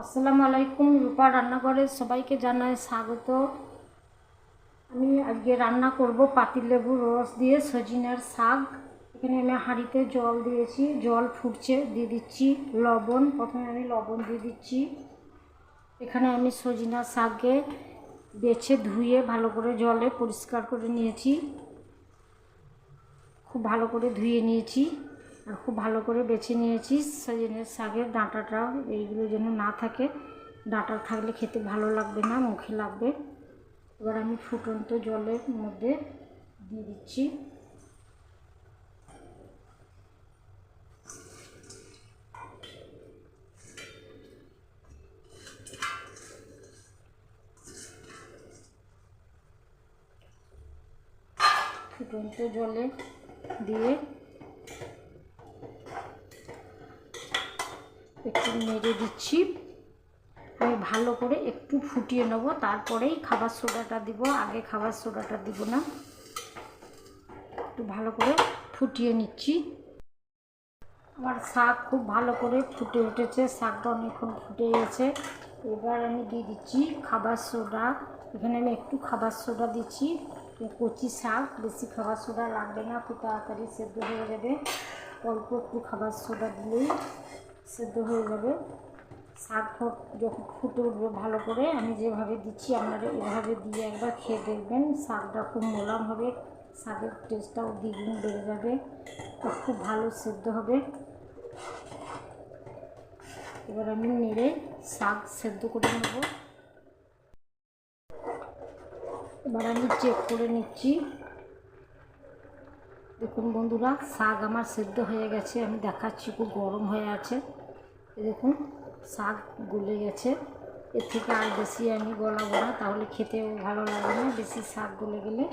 আসসালামু আলাইকুম। রূপা রান্নাঘরে সবাইকে জানাই স্বাগত। আমি আজকে রান্না করব পাতিলেবুর রস দিয়ে সজিনার শাক। এখানে আমি হাঁড়িতে জল দিয়েছি, জল ফুটছে, দিয়ে দিচ্ছি লবণ। প্রথমে আমি লবণ দিয়ে দিচ্ছি। এখানে আমি সজিনার শাককে বেছে ধুয়ে ভালো করে জলে পরিষ্কার করে নিয়েছি, খুব ভালো করে ধুয়ে নিয়েছি আর খুব ভালো করে বেছে নিয়েছি। সজনের শাকের ডাঁটাটা এইগুলো যেন না থাকে, ডাঁটা থাকলে খেতে ভালো লাগবে না, মুখে লাগবে। এবার আমি ফুটন্ত জলের মধ্যে দিয়ে দিচ্ছি। ফুটন্ত জলে দিয়ে একটু নেড়ে দিচ্ছি। আমি ভালো করে একটু ফুটিয়ে নেব, তারপরেই খাবার সোডাটা দিব, আগে খাবার সোডাটা দিব না। একটু ভালো করে ফুটিয়ে নিচ্ছি। আমার শাক খুব ভালো করে ফুটে উঠেছে, শাকটা অনেকক্ষণ ফুটে গেছে। এবার আমি দিয়ে দিচ্ছি খাবার সোডা। এখানে আমি একটু খাবার সোডা দিচ্ছি। কচি শাক, বেশি খাবার সোডা লাগবে না, খুব তাড়াতাড়ি সেদ্ধ হয়ে যাবে। অল্প একটু খাবার সোডা দিলেই সেদ্ধ হয়ে যাবে। শাক যখন ফুটে উঠবে ভালো করে, আমি যেভাবে দিচ্ছি আপনারা এভাবে দিয়ে একবার খেয়ে দেখবেন। শাকটা খুব মোলাম হবে, শাকের টেস্টটাও দ্বিগুণ বেড়ে যাবে, খুব ভালো সেদ্ধ হবে। এবার আমি নেড়ে শাক সেদ্ধ করে নেব। এবার আমি চেক করে নিচ্ছি। দেখুন বন্ধুরা, শাক আমার সেদ্ধ হয়ে গেছে। আমি দেখাচ্ছি, খুব গরম হয়ে আছে। দেখুন শাক গলে গেছে। এর থেকে আর বেশি আমি গলাবো না, তাহলে খেতেও ভালো লাগবে না বেশি শাক গলে গেলে।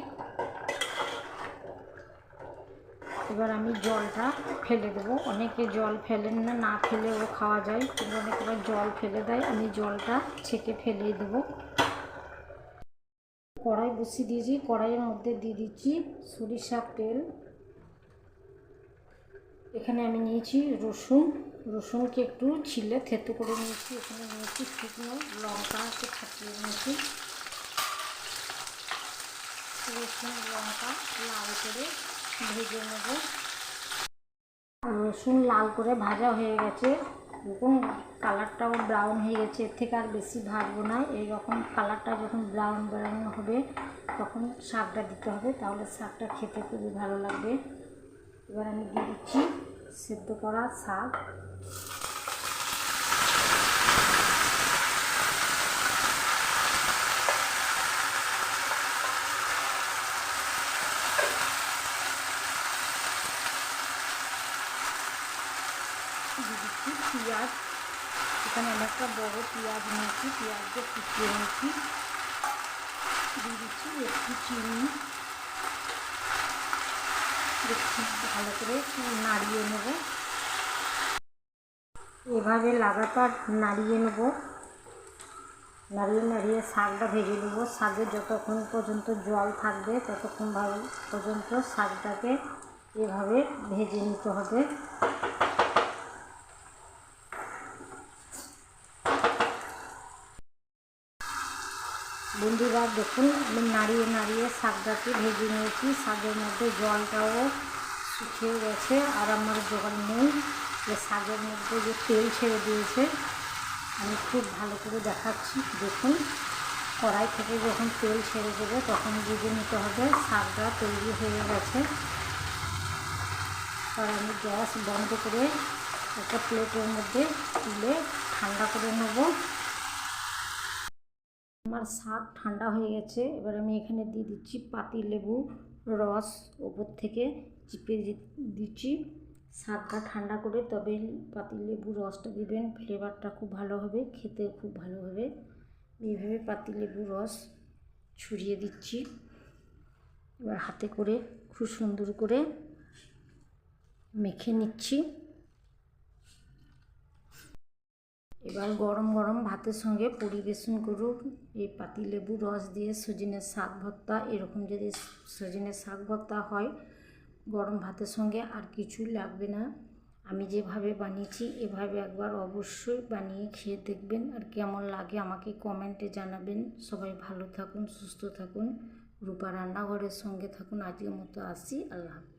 এবার আমি জলটা ফেলে দেবো। অনেকে জল ফেলেন না, না ফেলেও খাওয়া যায়, কিন্তু অনেকে আবার জল ফেলে দেয়। আমি জলটা ছেঁকে ফেলেই দেবো। কড়াই বসিয়ে দিয়েছি, কড়াইয়ের মধ্যে দিয়ে দিচ্ছি সরিষার তেল। এখানে আমি নিয়েছি রসুনকে একটু ছিলে থেতো করে নিয়েছি। এখানে নিয়েছি শুকনো লঙ্কাকে ছাড়িয়ে নিয়েছি। রসুন লঙ্কা লাল করে ভেজে নেব। রসুন লাল করে ভাজা হয়ে গেছে, দেখুন কালারটাও ব্রাউন হয়ে গেছে। এর থেকে আর বেশি ভাজবো না। এইরকম কালারটা যখন ব্রাউন ব্রাউন হবে তখন শাকটা দিতে হবে, তাহলে শাকটা খেতে খুবই ভালো লাগবে। এবার আমি দিয়ে দিচ্ছি সেদ্ধ করা শাক। দিয়ে দিচ্ছি পেঁয়াজ। এখানে আমি একটা বড়ো পেঁয়াজ নিয়েছি, পেঁয়াজকে কুচিয়ে নিয়েছি। দিয়ে দিচ্ছি একটু চিনি। একটু ভালো করে নাড়িয়ে নেব। এভাবে লাগাতার নাড়িয়ে নেব, নাড়িয়ে নাড়িয়ে শাকটা ভেজে নেব। শাকে যতক্ষণ পর্যন্ত জল থাকবে ততক্ষণ পর্যন্ত শাকটাকে এভাবে ভেজে নিতে হবে। বন্ধুরা দেখুন, আমি নাড়িয়ে নাড়িয়ে শাকটাকে ভেজে নিয়েছি। শাকের মধ্যে জলটাও শুকিয়ে গেছে, আর আমার জল নেই। যে শাকের মধ্যে যে তেল ছেড়ে দিয়েছে, আমি খুব ভালো করে দেখাচ্ছি। দেখুন কড়াই থেকে যখন তেল ছেড়ে দেবে তখন বুঝে নিতে হবে শাকটা তৈরি হয়ে গেছে। আর আমি গ্যাস বন্ধ করে একটা প্লেটের মধ্যে তুলে ঠান্ডা করে নেব। আমার শাক ঠান্ডা হয়ে গেছে। এবার আমি এখানে দিয়ে দিচ্ছি পাতিলেবু রস, ওপর থেকে চিপে দিচ্ছি। শাকটা ঠান্ডা করে তবে পাতিলেবু রসটা দিবেন, ফ্লেভারটা খুব ভালো হবে, খেতে খুব ভালো হবে। এইভাবে পাতিলেবু রস ছড়িয়ে দিচ্ছি। এবার হাতে করে খুব সুন্দর করে মেখে নিচ্ছি। এবার গরম গরম ভাতের সঙ্গে পরিবেশন করুন এই পাতিলেবু রস দিয়ে সজনের শাক ভর্তা। এরকম যদি সজনের শাক ভর্তা হয়, গরম ভাতের সঙ্গে আর কিছু লাগবে না। আমি যেভাবে বানিয়েছি এভাবে একবার অবশ্যই বানিয়ে খেয়ে দেখবেন, আর কেমন লাগে আমাকে কমেন্টে জানাবেন। সবাই ভালো থাকুন, সুস্থ থাকুন, রূপা রান্নাঘরের সঙ্গে থাকুন। আজকের মতো আসি, আল্লাহ হাফেজ।